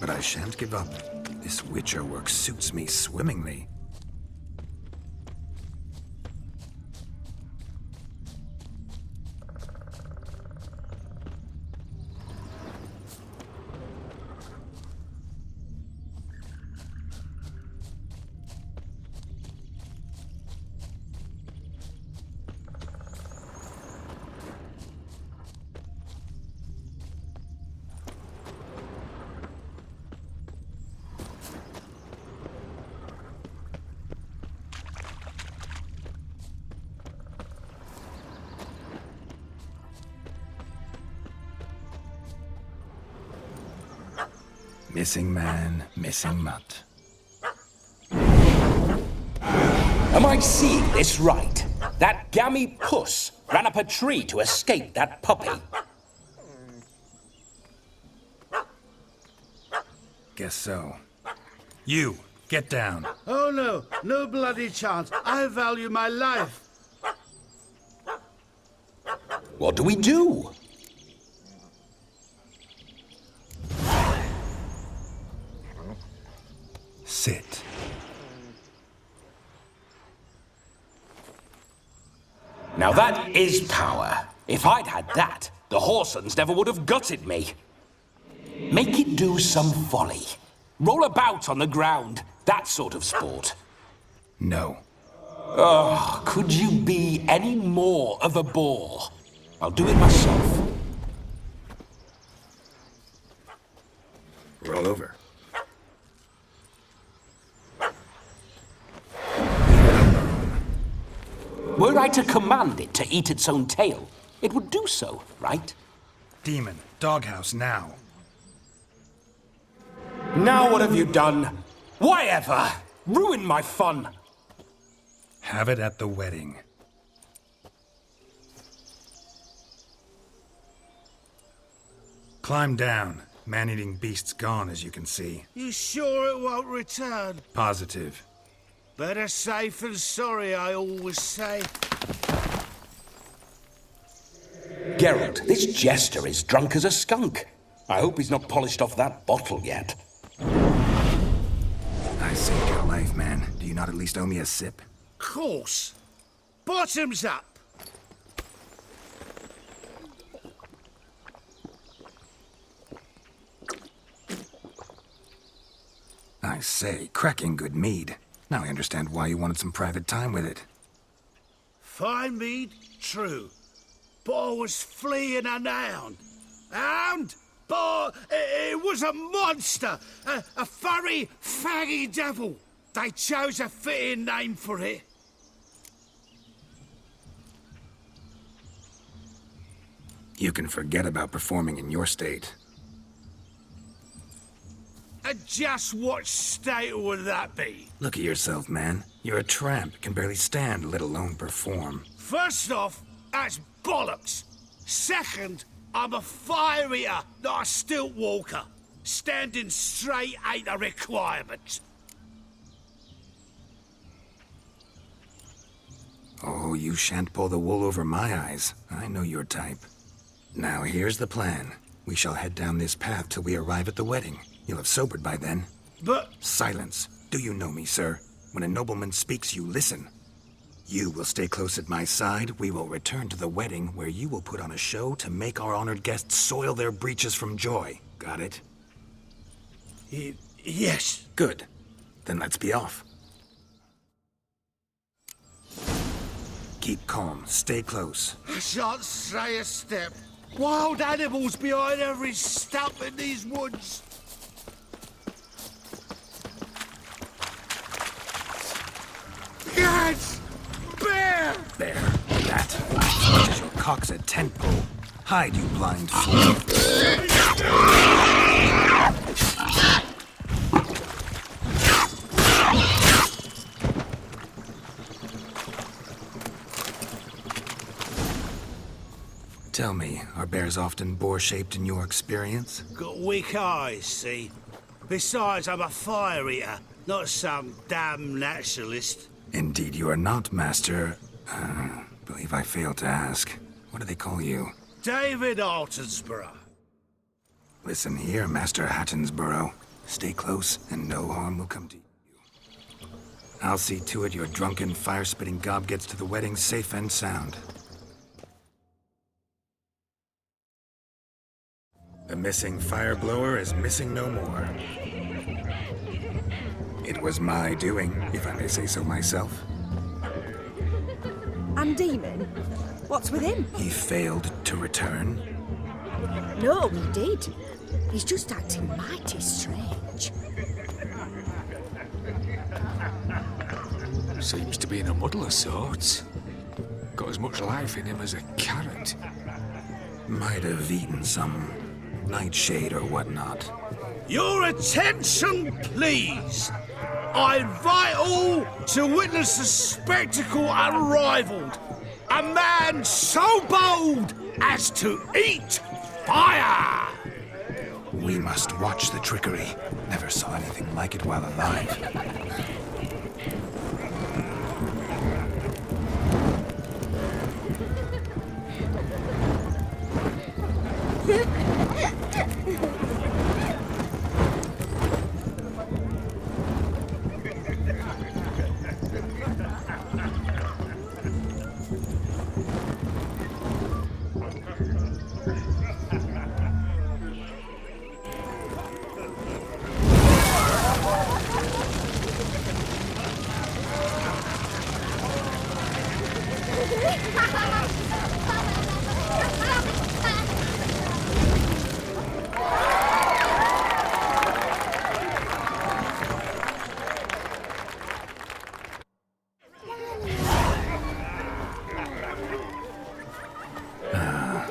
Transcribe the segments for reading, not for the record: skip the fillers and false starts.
but I shan't give up. This Witcher work suits me swimmingly. Missing man, missing mutt. Am I seeing this right? That gammy puss ran up a tree to escape that puppy. Guess so. You, get down. Oh no, no bloody chance. I value my life. What do we do? Sit. Now that is power. If I'd had that, the Horsons never would have gutted me. Make it do some folly. Roll about on the ground. That sort of sport. No. Oh, could you be any more of a bore? I'll do it myself. Roll over. Were I to command it to eat its own tail, it would do so, right? Demon, doghouse now. Now what have you done? Why ever? Ruin my fun. Have it at the wedding. Climb down. Man-eating beast's gone, as you can see. You sure it won't return? Positive. Better safe than sorry, I always say. Geralt, this jester is drunk as a skunk. I hope he's not polished off that bottle yet. I saved your life, man. Do you not at least owe me a sip? Course. Bottoms up. I say, cracking good mead. Now I understand why you wanted some private time with it. Fine mead, true. But I was fleeing a hound. Hound? But it was a monster. A furry, faggy devil. They chose a fitting name for it. You can forget about performing in your state. And just what state would that be? Look at yourself, man. You're a tramp, can barely stand, let alone perform. First off, that's bollocks. Second, I'm a fire eater, not a stilt walker. Standing straight ain't a requirement. Oh, you shan't pull the wool over my eyes. I know your type. Now here's the plan. We shall head down this path till we arrive at the wedding. You'll have sobered by then. But... Silence. Do you know me, sir? When a nobleman speaks, you listen. You will stay close at my side. We will return to the wedding, where you will put on a show to make our honored guests soil their breeches from joy. Got it? Yes. Good. Then let's be off. Keep calm. Stay close. I shan't stray a step. Wild animals behind every stump in these woods. Yes! Bear! There. That. As your cock's a tent pole. Hide, you blind fool. Tell me, are bears often boar-shaped in your experience? Got weak eyes, see? Besides, I'm a fire eater, not some damn naturalist. Indeed you are not, Master... believe I failed to ask. What do they call you? David Altonsborough. Listen here, Master Hattonsborough. Stay close, and no harm will come to you. I'll see to it your drunken, fire-spitting gob gets to the wedding safe and sound. The missing fire blower is missing no more. It was my doing, if I may say so myself. And Demon? What's with him? He failed to return. No, he did. He's just acting mighty strange. Seems to be in a muddle of sorts. Got as much life in him as a carrot. Might have eaten some nightshade or whatnot. Your attention, please. I invite all to witness a spectacle unrivaled. A man so bold as to eat fire! We must watch the trickery. Never saw anything like it while alive.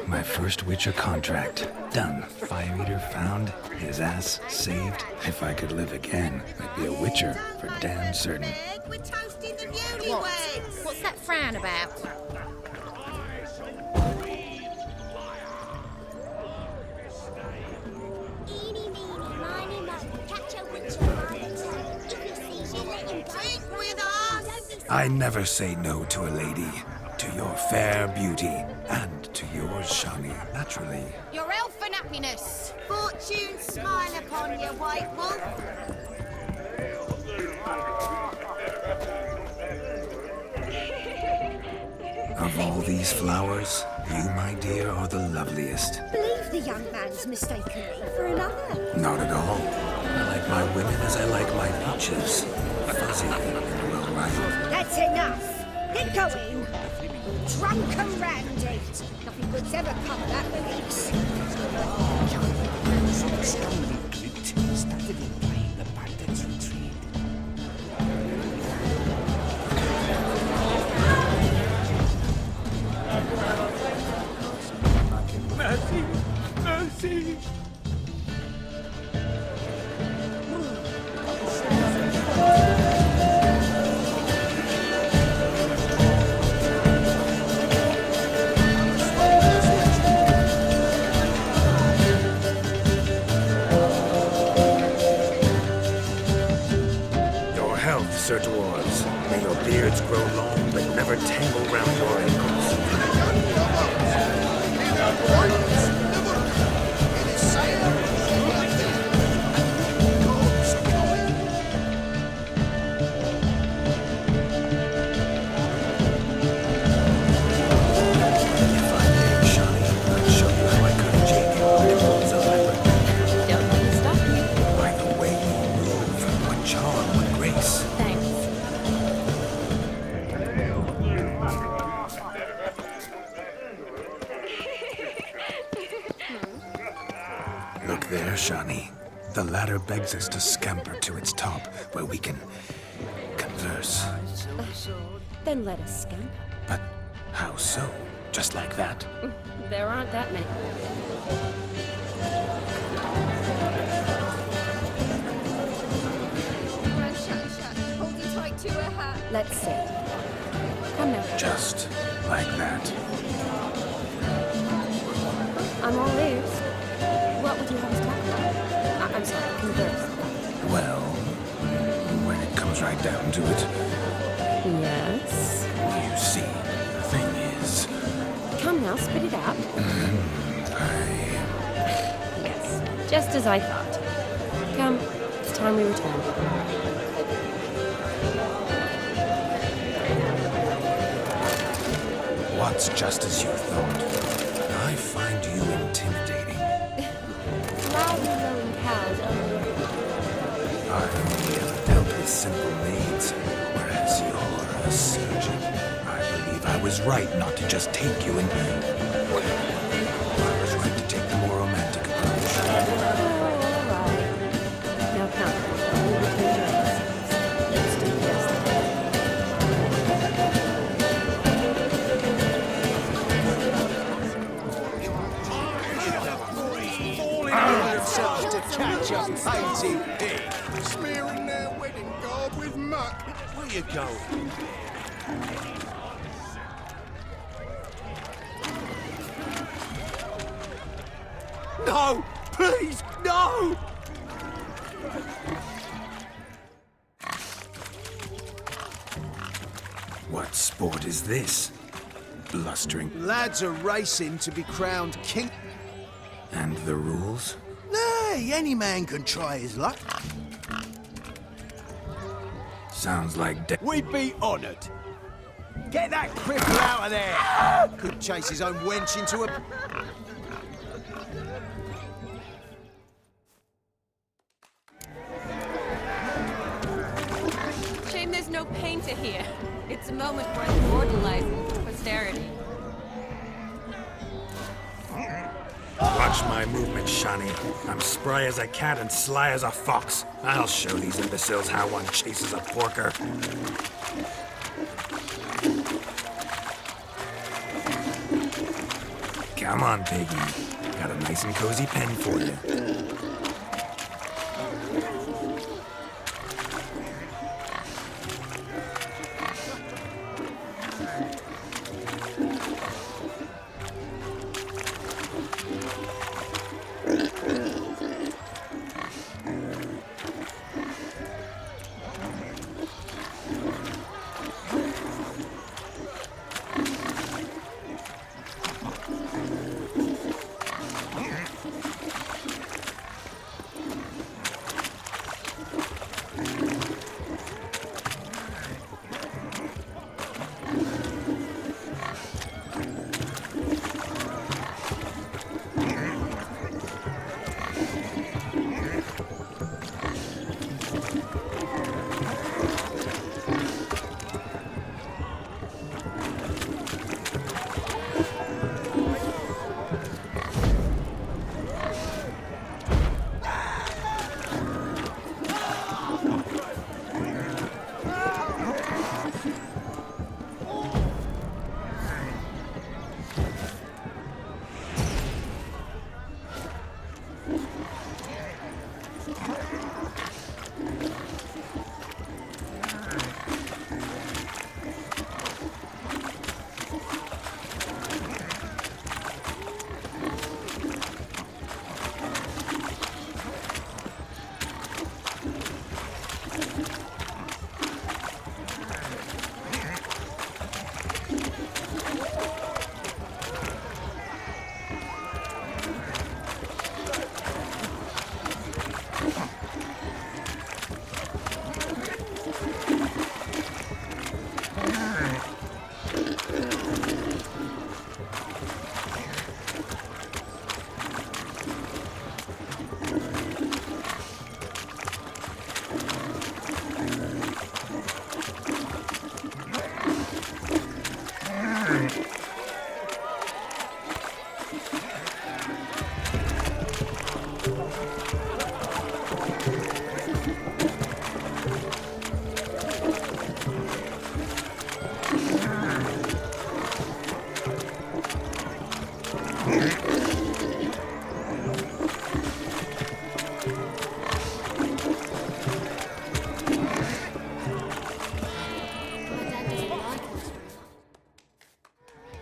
My first Witcher contract. Done. Fire Eater found. His ass saved. If I could live again, I'd be a Witcher for damn certain. We're toasting the newlyweds. What's that frown about? Eeny, meeny, miny, moe, catch a witcher by the toe. If he sees you, let him go. Drink with us. I never say no to a lady. To your fair beauty. And to yours, Shani, naturally. Your elfin happiness. Fortune smile upon you, white wolf. Of all these flowers, you, my dear, are the loveliest. Believe the young man's mistaken me for another. Not at all. I like my women as I like my peaches. Fuzzy and well-ripe. That's enough. Get going. Drunken Randy. Nothing good's ever come of that release. Started implying the bandits retreat. Mercy! Mercy! Sir Dwarves, may your beards grow long, but never tangle round your ankles. If I may, Shani, I'd show you how I cut Jake when it was a leopard. Don't let me stop you. By the way you move, what charm, what grace. Thanks. Look there, Shani. The ladder begs us to scamper to its top, where we can converse. Then let us scamper. But how so? Just like that? There aren't that many. Holding tight to her hat. Let's see. Come now. Just like that. I'm all ears. What would you have us talk about? I'm sorry, converse. Well, when it comes right down to it, Yes? you see, the thing is, Come now, spit it out. I... Yes, just as I thought. Come, It's time we return. What's just as you thought? I find you intimidating. Loud and lowing cows I've only ever dealt with simple maids, whereas you're a surgeon. I believe I was right not to just take you and... I was right to take the more romantic approach. all right. Now come. We'll return to your exercise. Let's do this. Themselves to catch a painted pig. Smearing their wedding garb with muck. Where you going? No! Please, no! What sport is this? Blustering. Lads are racing to be crowned king. And the rules? Nay, any man can try his luck. Sounds like We'd be honoured. Get that cripple out of there! Could chase his own wench into a... Shame there's no painter here. It's a moment worth immortalizing for posterity. Watch my movement, Shani. I'm spry as a cat and sly as a fox. I'll show these imbeciles how one chases a porker. Come on, piggy. Got a nice and cozy pen for you.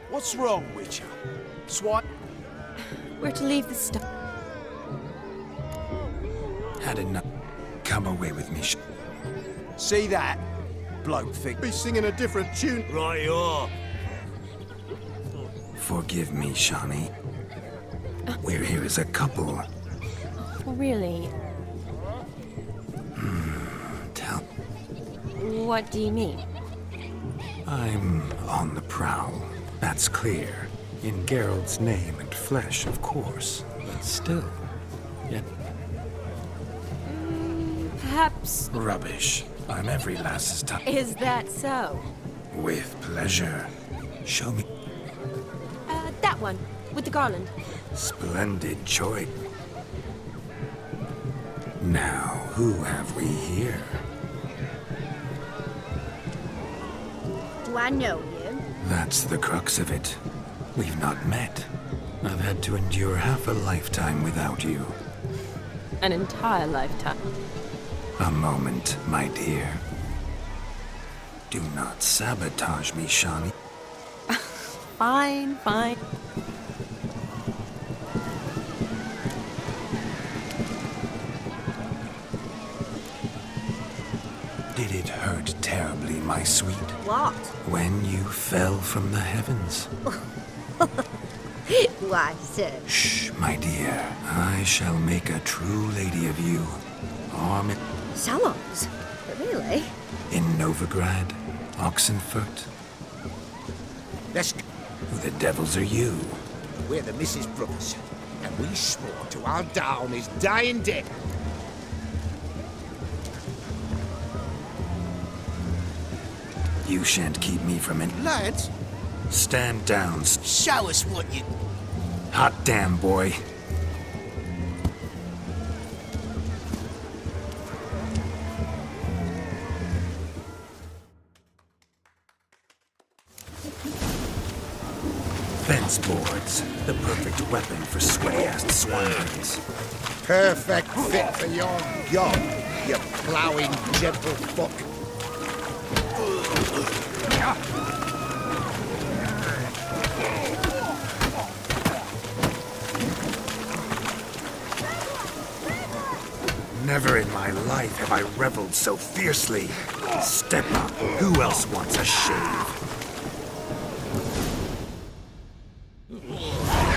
What's wrong, Witcher? Swipe. We're to leave the stuff. Had enough. Come away with me. See that? Bloke think be singing a different tune. Right you are. Forgive me, Shani. We're here as a couple. Really? What do you mean? I'm on the prowl. That's clear. In Geralt's name and flesh, of course. But still. Yet Perhaps... rubbish. I'm every lass's time. Is that so? With pleasure. Show me. That one, with the garland. Splendid choice. Now, who have we here? Do I know you? That's the crux of it. We've not met. I've had to endure half a lifetime without you. An entire lifetime. A moment, my dear. Do not sabotage me, Shani. Fine, fine. Did it hurt terribly, my sweet? What? When you fell from the heavens? Why, sir? Shh, my dear. I shall make a true lady of you. Arm in... Salons? Really? In Novigrad, Oxenfurt. Let's Who the devils are you? We're the Mrs. Brothers, and we swore to our down his dying day. You shan't keep me from it. Lads, Stand down. show us what you... Hot damn, boy. Fence boards. The perfect weapon for sweaty-assed swineherders. Perfect fit for your job, you ploughing gentle fuck. Never in my life have I reveled so fiercely. Step up. Who else wants a shave?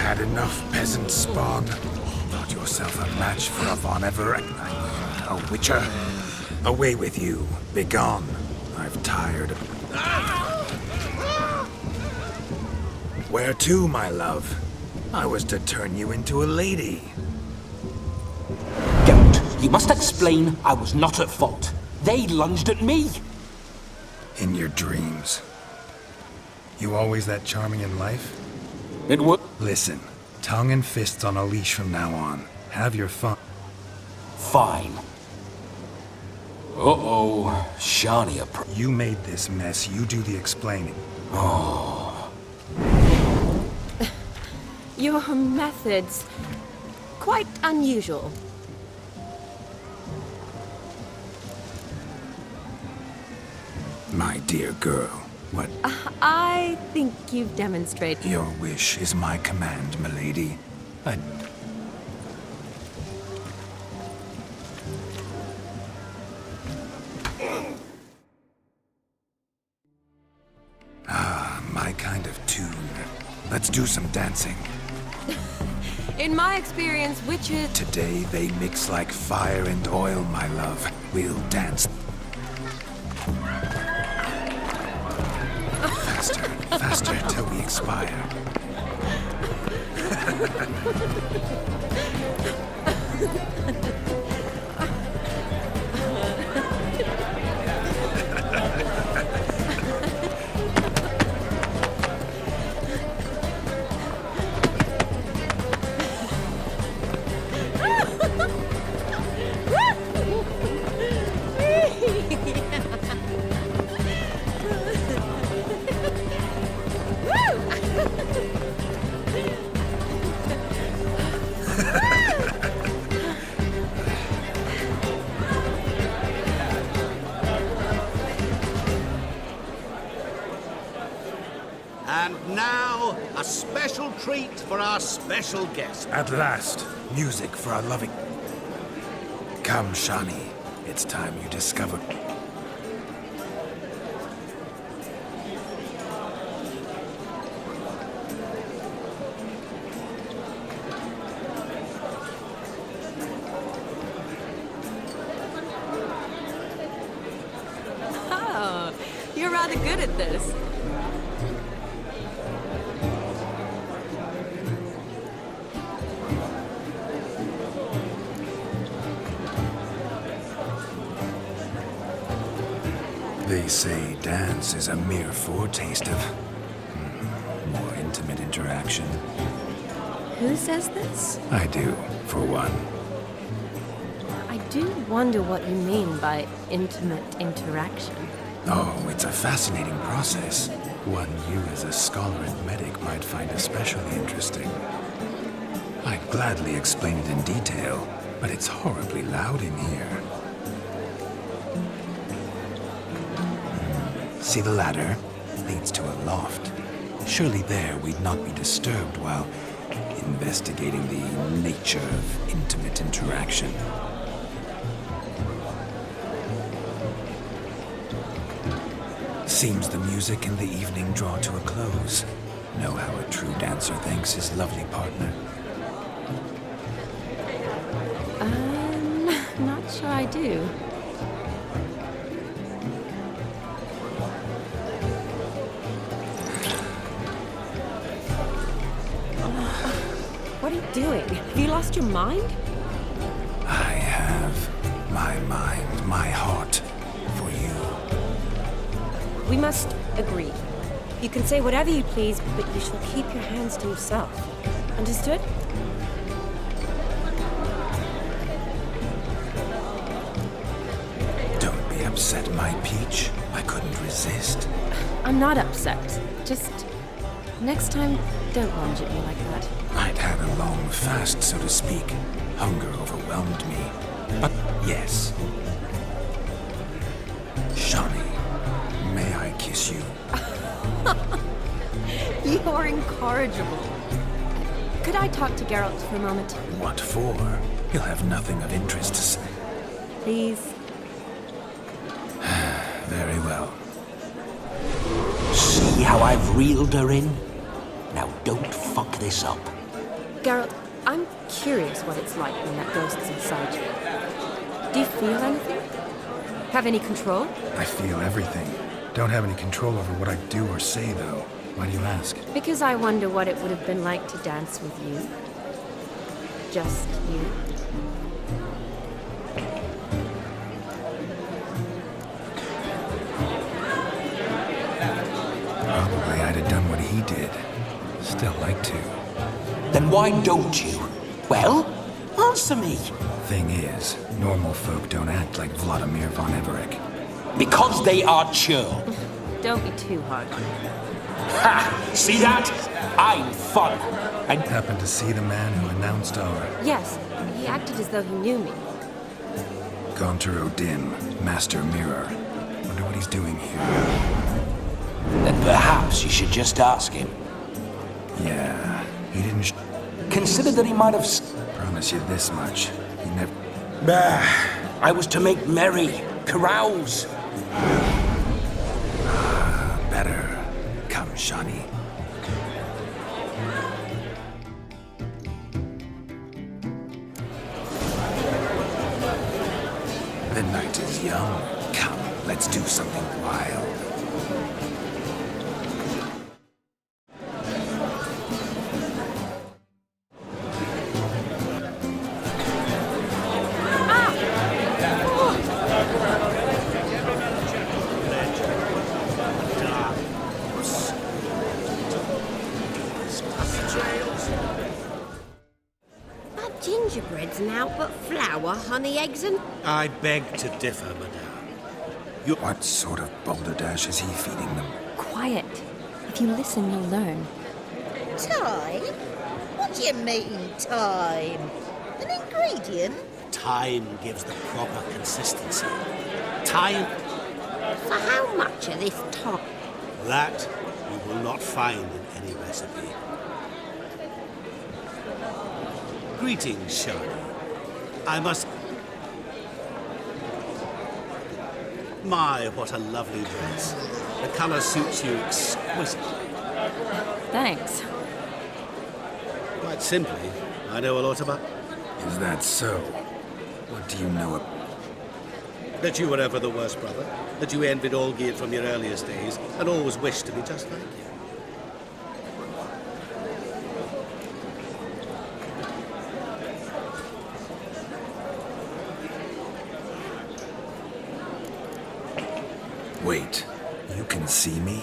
Had enough, peasant spawn. Thought yourself a match for a Von Everett. A witcher. Away with you. Begone. I've tired of... Where to, my love? I was to turn you into a lady. Geralt, you must explain I was not at fault. They lunged at me. In your dreams. You always that charming in life? It was... Listen, tongue and fists on a leash from now on. Have your fun. Fine. Uh-oh. Shani You made this mess, you do the explaining. Your methods... quite unusual. My dear girl, what? I think you've demonstrated... Your wish is my command, milady. My kind of tune. Let's do some dancing. In my experience, witches... Today they mix like fire and oil, my love. We'll dance. Faster, faster till we expire. And now, a special treat for our special guest. At last, music for our loving... Come, Shani. It's time you discovered... rather good at this. They say dance is a mere foretaste of more intimate interaction. Who says this? I do, for one. I do wonder what you mean by intimate interaction. Oh, it's a fascinating process. One you as a scholar and medic might find especially interesting. I'd gladly explain it in detail, but it's horribly loud in here. See the ladder? Leads to a loft. Surely there we'd not be disturbed while investigating the nature of intimate interaction. Seems the music and the evening draw to a close. Know how a true dancer thanks his lovely partner. Not sure I do. What are you doing? Have you lost your mind? I have my mind, my heart for you. We must agree. You can say whatever you please, but you shall keep your hands to yourself. Understood? Don't be upset, my peach. I couldn't resist. I'm not upset. Just next time, don't lunge at me like that. I'd had a long fast, so to speak. Hunger overwhelmed me. But yes. Shawnee, may I kiss you? You're incorrigible. Could I talk to Geralt for a moment? What for? He'll have nothing of interest to say. Please? Very well. See how I've reeled her in? Now don't fuck this up. Geralt, I'm curious what it's like when that ghost's inside you. Do you feel anything? Have any control? I feel everything. Don't have any control over what I do or say, though. Why do you ask? Because I wonder what it would have been like to dance with you. Just you. Probably I'd have done what he did. Still like to. Then why don't you? Well, answer me. Thing is, normal folk don't act like Vladimir von Everett. Because they are churl. Don't be too hard on him. Ha! See that? I'm fun. And Happened to see the man who announced our Yes, he acted as though he knew me. Gaunter Odin, Master Mirror. Wonder what he's doing here. then perhaps you should just ask him. Yeah, he didn't Consider that he might have... promise you this much. He never... I was to make merry, carouse. Better. Come, Shawnee. The night is young. Come, let's do something wild. But gingerbread's now but flour, honey, eggs and... I beg to differ, madame. What sort of balderdash is he feeding them? Quiet. If you listen, you'll learn. Time? What do you mean, time? An ingredient? Time gives the proper consistency. Time, For how much of this time? that you will not find in any recipe. Greetings, Shawnee. I must... My, what a lovely dress. The color suits you exquisitely. Thanks. Quite simply, I know a lot about... Is that so? What do you know of... That you were ever the worst brother, that you envied Olgierd from your earliest days, and always wished to be just like him. Wait, you can see me?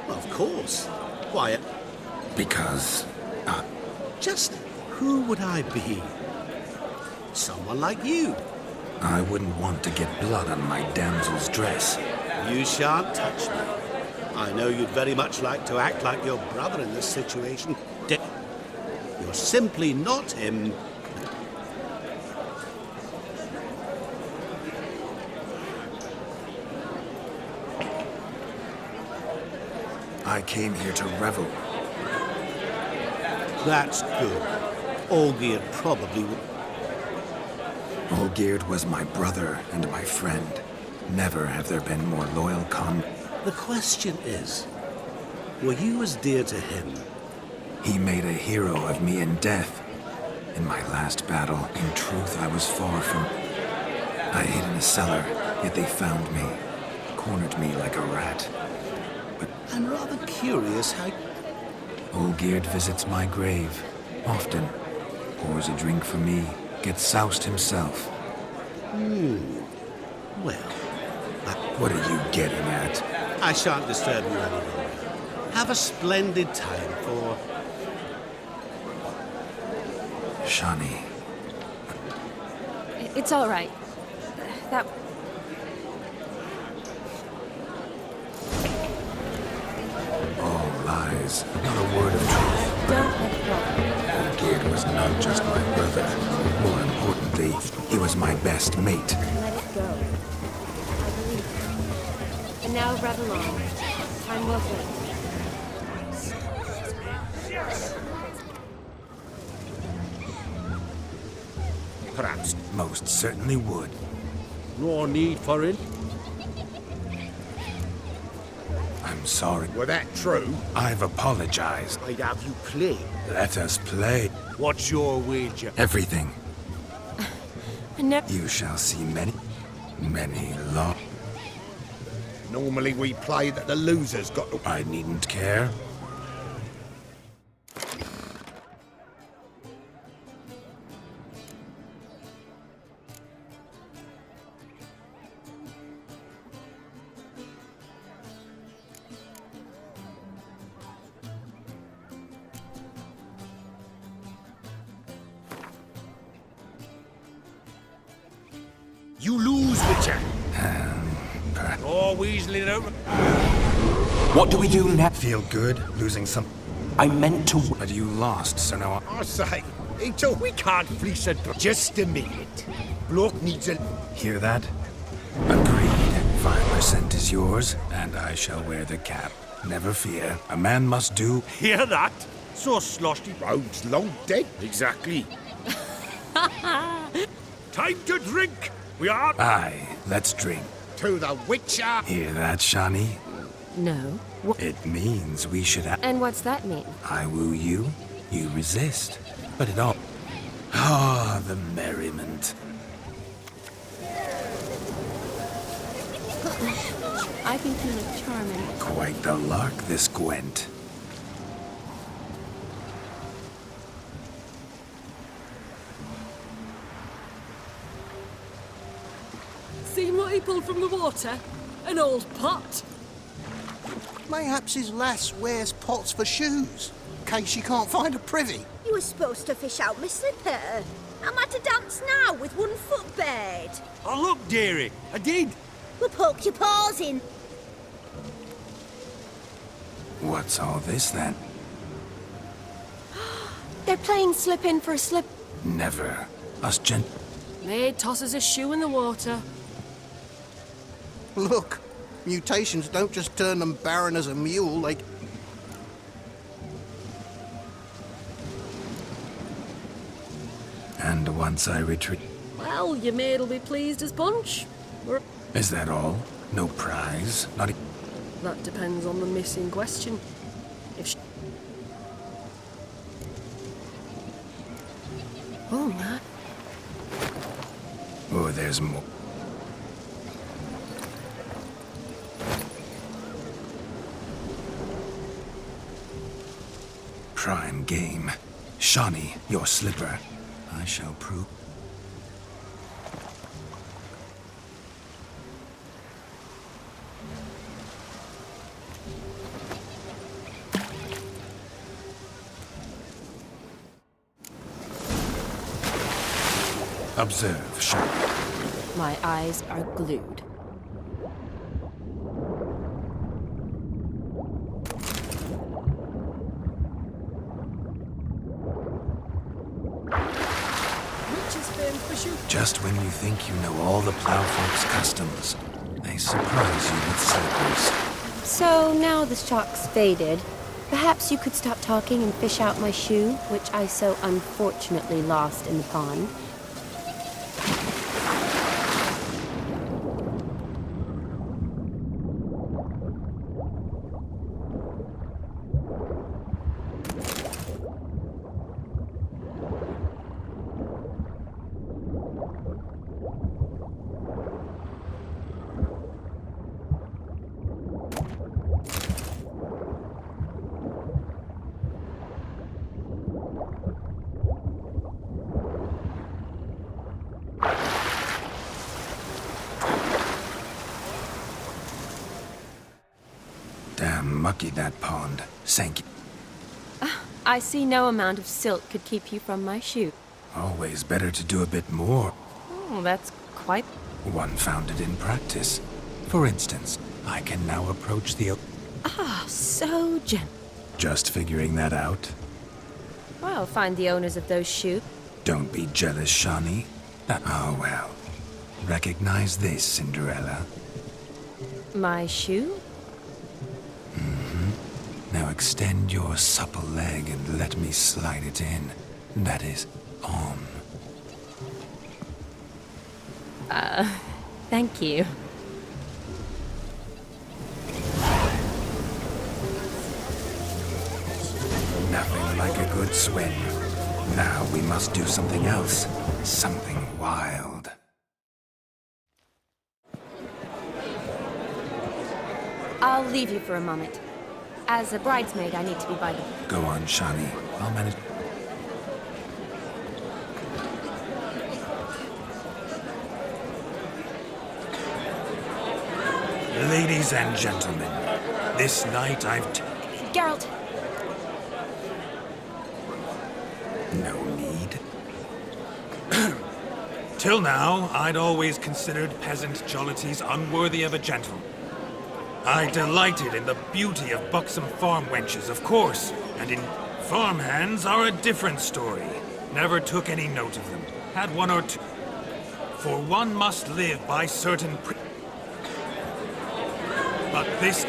Of course. Why? Because Just who would I be? Someone like you. I wouldn't want to get blood on my damsel's dress. You shan't touch me. I know you'd very much like to act like your brother in this situation. You're simply not him. I came here to revel. That's good. Olgierd probably would. Olgierd was my brother and my friend. Never have there been more loyal The question is, were you as dear to him? He made a hero of me in death. In my last battle, in truth, I was far from... I hid in a cellar, yet they found me. Cornered me like a rat. I'm rather curious how... Olgierd visits my grave, often. Pours a drink for me, gets soused himself. Well, What are you getting at? I shan't disturb you any longer. Have a splendid time for... Shani. It's all right. That... All lies, not a word of truth. Don't let it go. Olgierd was not just my brother. More importantly, he was my best mate. Let it go. I believe you. And now run along. Time well spent. Perhaps. Most certainly would. No need for it. I'm sorry. Were that true? I've apologized. I'd have you play. Let us play. What's your wager? Everything. I never... You shall see many, many long. Normally we play that the loser's got to... I needn't care. You lose, Witcher. Oh, weaseling over. What do we do now? Feel good losing some, I meant to... but you lost, so now I say, we can't fleece a... Just a minute. Bloke needs a... hear that? Agreed. 5% is yours, and I shall wear the cap. Never fear. A man must do. Hear that? So sloshy. Road's long dead. Exactly. Time to drink. We are... Aye, let's drink. To the Witcher. Hear that, Shani? No. It means we should And what's that mean? I woo you, you resist. But it all... Ah, the merriment. I think you look charming. Quite the lark, this Gwent. Seen what he pulled from the water? An old pot. Mayhaps his lass wears pots for shoes, in case she can't find a privy. You were supposed to fish out my slipper. I'm at a dance now with one foot bared. Oh, look, dearie. I did. Well, poke your paws in. What's all this, then? They're playing slip in for a slip. Never. Us gent... Maid tosses a shoe in the water. Look, mutations don't just turn them barren as a mule, they... And once I retreat... Well, your maid'll be pleased as punch. Or Is that all? No prize? Not... that depends on the miss in question. If she... Oh, man. Oh, there's more. game. Shawnee, your slipper. I shall prove. Observe, Shawnee. My eyes are glued. Just when you think you know all the plowfolk's customs, they surprise you with slippers. So now the shock's faded. Perhaps you could stop talking and fish out my shoe, which I so unfortunately lost in the pond. Damn mucky that pond. Sank. I see no amount of silt could keep you from my shoe. Always better to do a bit more. Oh, that's quite... One found it in practice. For instance, I can now approach the... Ah, so gentle. Just figuring that out. Well, find the owners of those shoes. Don't be jealous, Shawnee. Oh, well. Recognize this, Cinderella. My shoe? Now extend your supple leg and let me slide it in. That is, on. Thank you. Nothing like a good swim. Now we must do something else. Something wild. I'll leave you for a moment. As a bridesmaid, I need to be by the... Go on, Shawnee. I'll manage. Ladies and gentlemen, this night I've... Geralt! No need. Till now, I'd always considered peasant jollities unworthy of a gentleman. I delighted in the beauty of buxom farm wenches, of course, and in farmhands are a different story. Never took any note of them. Had one or two. For one must live by certain But this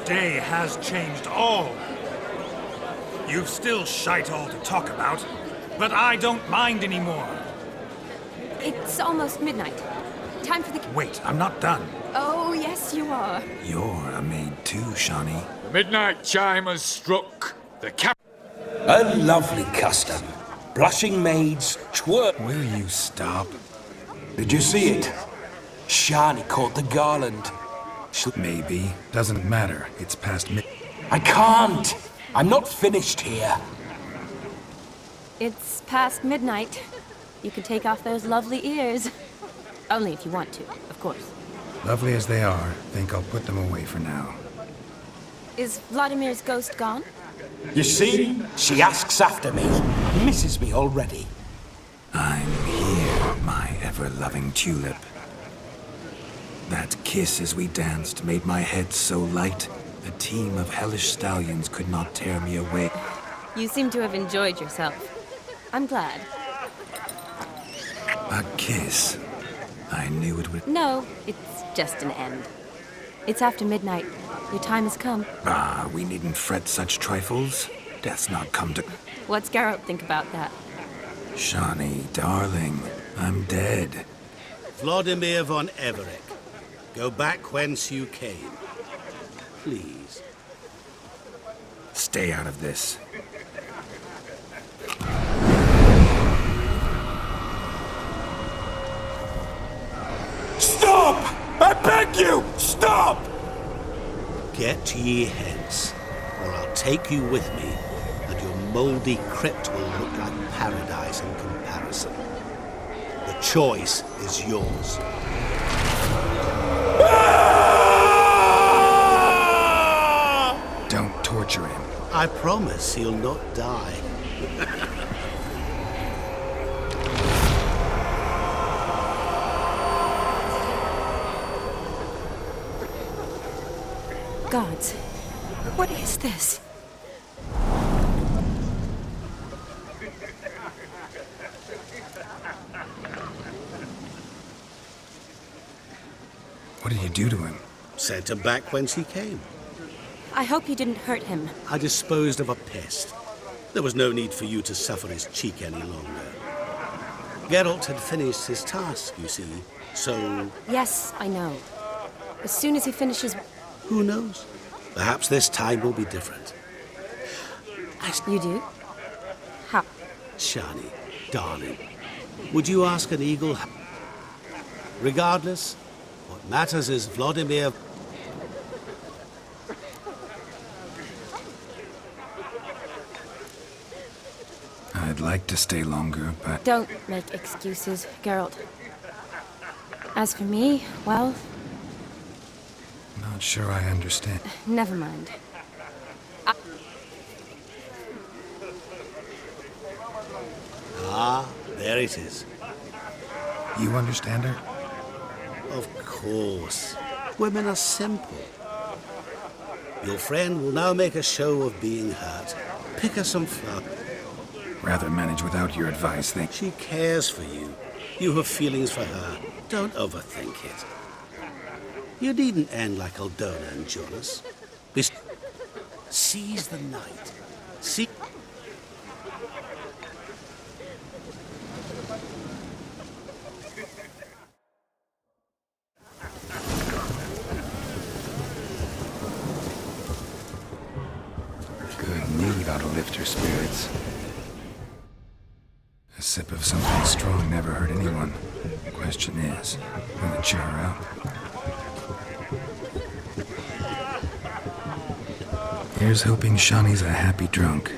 day has changed all. You've still shite all to talk about, but I don't mind anymore. It's almost midnight. Time for the... Wait, I'm not done. Oh, yes, you are. You're a maid too, Shawnee. The midnight chime has struck. The cap... A lovely custom. Blushing maids twerk. Will you stop? Did you see it? Shani caught the garland. Maybe. Doesn't matter. It's past mid... I can't. I'm not finished here. It's past midnight. You can take off those lovely ears. Only if you want to, of course. Lovely as they are, think I'll put them away for now. Is Vladimir's ghost gone? You see? She asks after me. Misses me already. I'm here, my ever-loving tulip. That kiss as we danced made my head so light, a team of hellish stallions could not tear me away. You seem to have enjoyed yourself. I'm glad. A kiss. I knew it would... No, it's just an end. It's after midnight. Your time has come. Ah, we needn't fret such trifles. Death's not come to... What's Geralt think about that? Shawnee, darling, I'm dead. Vladimir von Everett, go back whence you came. Please. Stay out of this. Stop! I beg you! Stop! Get ye hence, or I'll take you with me mouldy crypt will look like paradise in comparison. The choice is yours. Don't torture him. I promise he'll not die. Gods, what is this? What did you do to him? Sent him back whence he came. I hope you didn't hurt him. I disposed of a pest. There was no need for you to suffer his cheek any longer. Geralt had finished his task, you see, so... Yes, I know. As soon as he finishes... Who knows? Perhaps this time will be different. You do? How? Shani, darling, would you ask an eagle? Regardless, what matters is Vladimir... I'd like to stay longer, but... Don't make excuses, Geralt. As for me, well... Not sure I understand. Never mind. Ah, there it is. You understand her? Of course. Women are simple. Your friend will now make a show of being hurt. Pick her some flowers. Rather manage without your advice, think. She cares for you. You have feelings for her. Don't overthink it. You needn't end like Aldona and Jonas. Seize the night. See... Good mead ought to lift your spirits. A sip of something strong never hurt anyone. Question is, will it cheer her up? Here's hoping Shani's a happy drunk.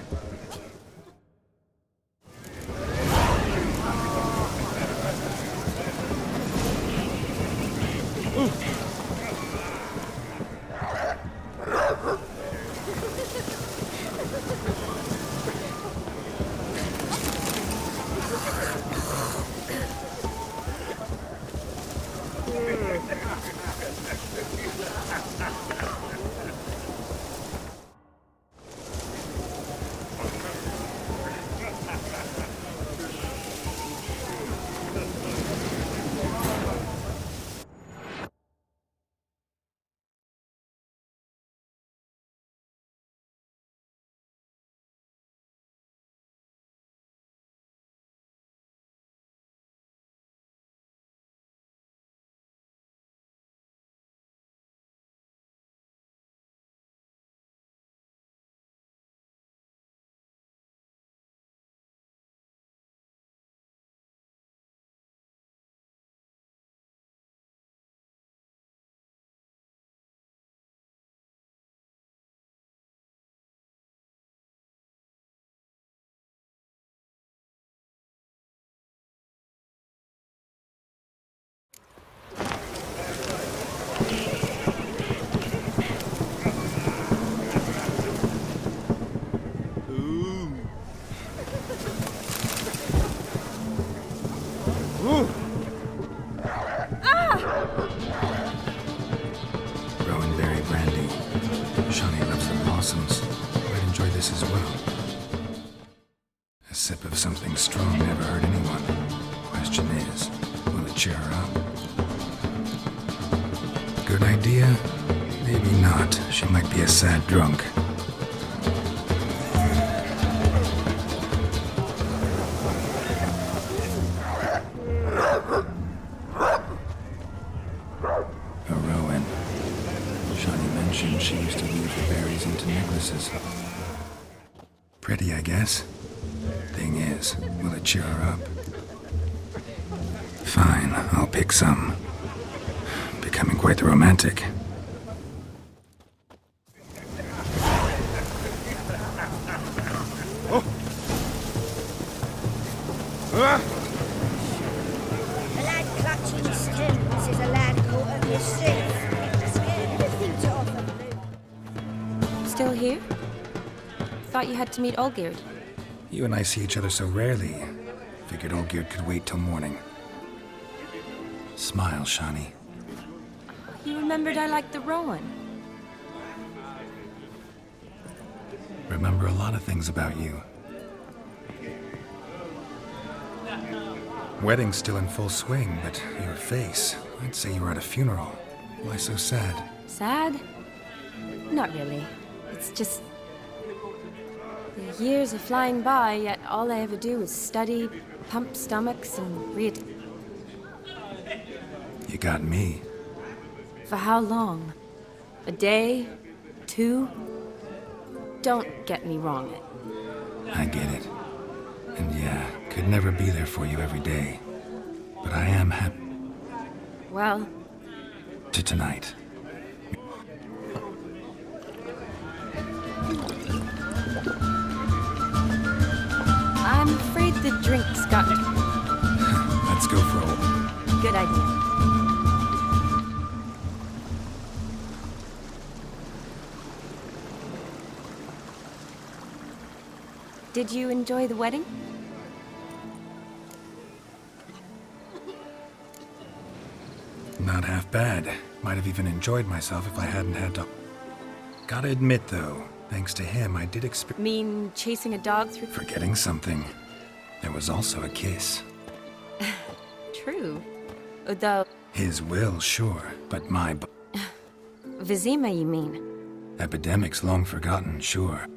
Rowanberry brandy. Shani loves the blossoms. Might enjoy this as well. A sip of something strong never hurt anyone. Question is, will it cheer her up? Good idea? Maybe not. She might be a sad drunk. She used to weave the berries into necklaces. Pretty, I guess. Thing is, will it cheer her up? Fine, I'll pick some. Becoming quite the romantic. Oh. This is a land court of mischief. Everything to offer blue. Still here? Thought you had to meet Olgierd. You and I see each other so rarely. Figured Olgierd could wait till morning. Smile, Shani. You remembered I liked the Rowan. Remember a lot of things about you. Wedding's still in full swing, but your face, I'd say you were at a funeral. Why so sad? Sad? Not really. It's just... the years are flying by, yet all I ever do is study, pump stomachs, and read. You got me. For how long? A day? 2? Don't get me wrong. I get it. And yeah, could never be there for you every day. But I am happy Well, to tonight. I'm afraid the drink's got... Let's go for a... Good idea. Did you enjoy the wedding? Not half bad. Might have even enjoyed myself if I hadn't had to... Gotta admit, though, thanks to him, I did experience... Mean chasing a dog through... Forgetting something. There was also a kiss. True. Though... His will, sure, but my... Vizima, you mean? Epidemics long forgotten, sure.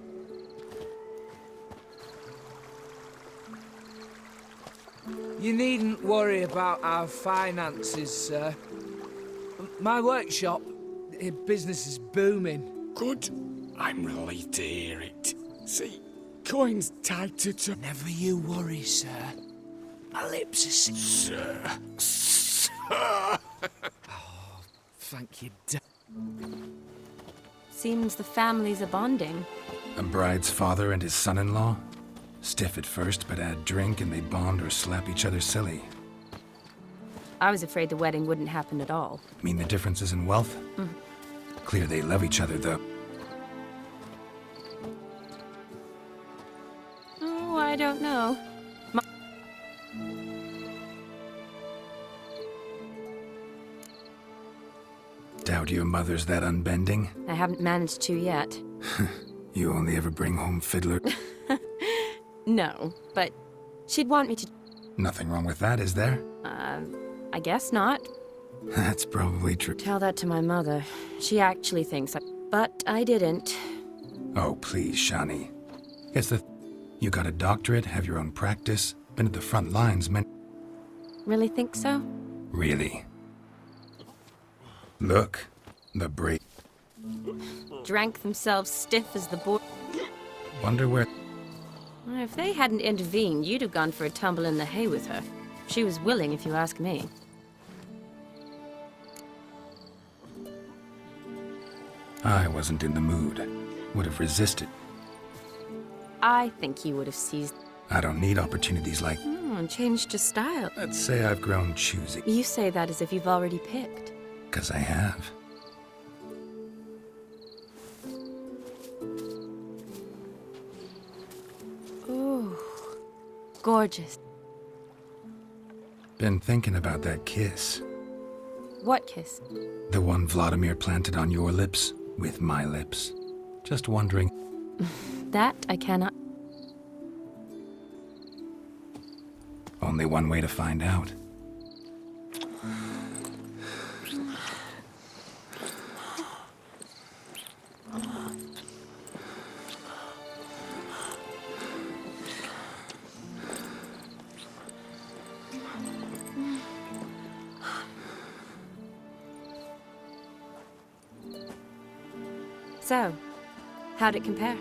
You needn't worry about our finances, sir. My workshop, business is booming. Good. I'm relieved to hear it. See, coins tighter to... Never you worry, sir. My lips are... Sir. Sir. Oh, thank you, Seems the families are bonding. A bride's father and his son-in-law? Stiff at first, but add drink and they bond or slap each other silly. I was afraid the wedding wouldn't happen at all. Mean the differences in wealth? Clear they love each other, though. Oh, I don't know. Doubt your mother's that unbending? I haven't managed to yet. You only ever bring home fiddler... No, but she'd want me to... Nothing wrong with that, is there? I guess not. That's probably true. Tell that to my mother. She actually thinks I... But I didn't. Oh, please, Shani. It's the... You got a doctorate, have your own practice, been at the front lines, Really think so? Really? Look, the break. Drank themselves stiff as the board. Wonder where... If they hadn't intervened, you'd have gone for a tumble in the hay with her. She was willing, if you ask me. I wasn't in the mood. Would have resisted. I think you would have seized... I don't need opportunities like... changed your style. Let's say I've grown choosy. You say that as if you've already picked. 'Cause I have. Ooh, gorgeous. Been thinking about that kiss. What kiss? The one Vladimir planted on your lips, with my lips. Just wondering... That I cannot... Only one way to find out. So, how'd it compare?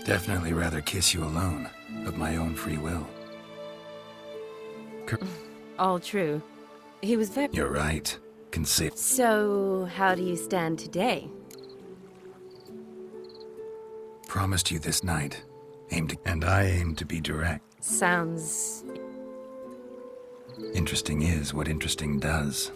Definitely rather kiss you alone, of my own free will. All true. He was very... You're right. Consider... So, how do you stand today? Promised you this night. And I aim to be direct. Sounds... Interesting is what interesting does.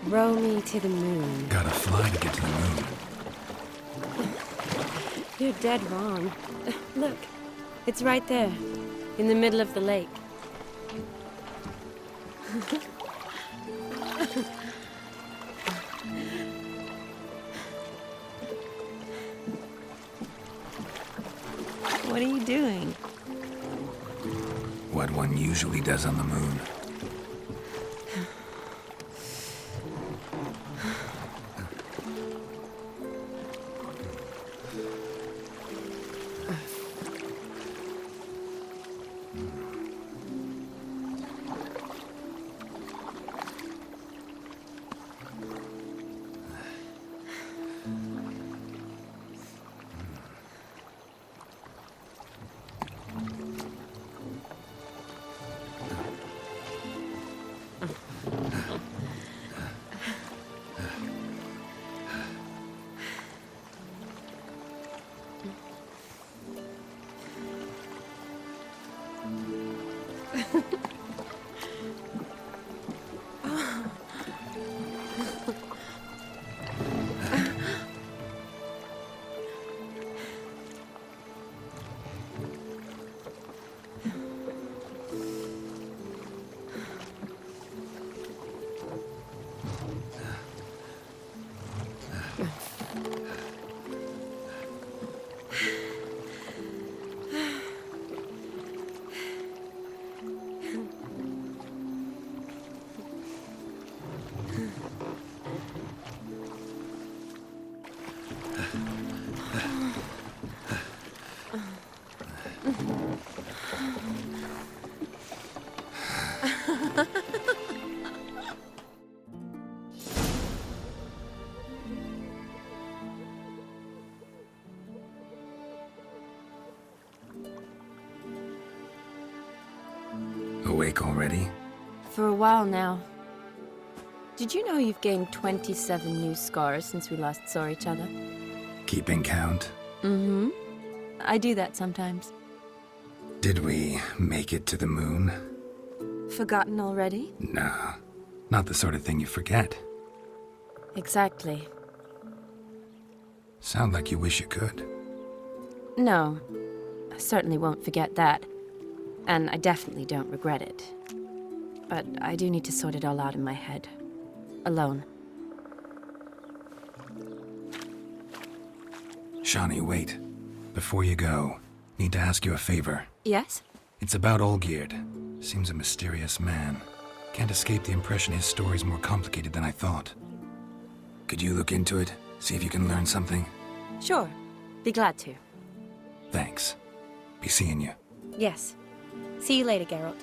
Row me to the moon. Gotta fly to get to the moon. You're dead wrong. Look, it's right there, in the middle of the lake. What are you doing? What one usually does on the moon. Awake already? For a while now. Did you know you've gained 27 new scars since we last saw each other? Keeping count? Mm-hmm. I do that sometimes. Did we make it to the moon? Forgotten already? Nah, not the sort of thing you forget. Exactly. Sound like you wish you could. No, I certainly won't forget that. And I definitely don't regret it. But I do need to sort it all out in my head. Alone. Shawnee, wait. Before you go, need to ask you a favor. Yes? It's about Olgierd. Seems a mysterious man. Can't escape the impression his story's more complicated than I thought. Could you look into it? See if you can learn something? Sure. Be glad to. Thanks. Be seeing you. Yes. See you later, Geralt.